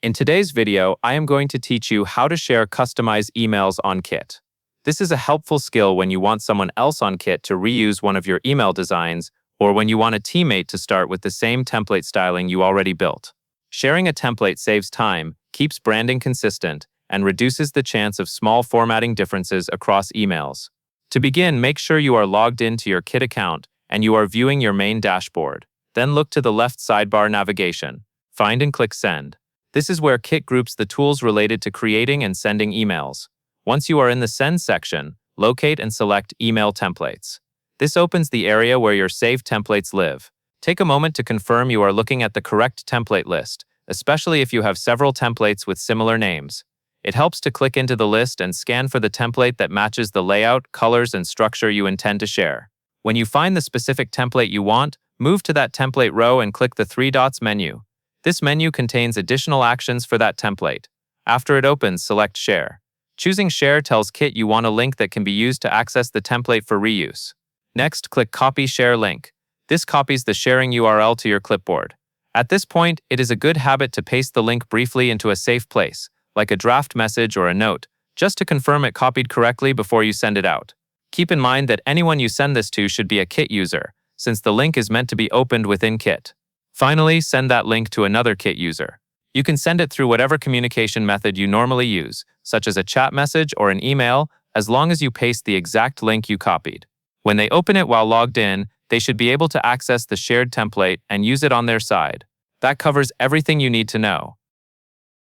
In today's video, I am going to teach you how to share customized emails on Kit. This is a helpful skill when you want someone else on Kit to reuse one of your email designs or when you want a teammate to start with the same template styling you already built. Sharing a template saves time, keeps branding consistent, and reduces the chance of small formatting differences across emails. To begin, make sure you are logged into your Kit account and you are viewing your main dashboard. Then look to the left sidebar navigation. Find and click Send. This is where Kit groups the tools related to creating and sending emails. Once you are in the Send section, locate and select Email Templates. This opens the area where your saved templates live. Take a moment to confirm you are looking at the correct template list, especially if you have several templates with similar names. It helps to click into the list and scan for the template that matches the layout, colors, and structure you intend to share. When you find the specific template you want, move to that template row and click the three dots menu. This menu contains additional actions for that template. After it opens, select Share. Choosing Share tells Kit you want a link that can be used to access the template for reuse. Next, click Copy Share Link. This copies the sharing URL to your clipboard. At this point, it is a good habit to paste the link briefly into a safe place, like a draft message or a note, just to confirm it copied correctly before you send it out. Keep in mind that anyone you send this to should be a Kit user, since the link is meant to be opened within Kit. Finally, send that link to another Kit user. You can send it through whatever communication method you normally use, such as a chat message or an email, as long as you paste the exact link you copied. When they open it while logged in, they should be able to access the shared template and use it on their side. That covers everything you need to know.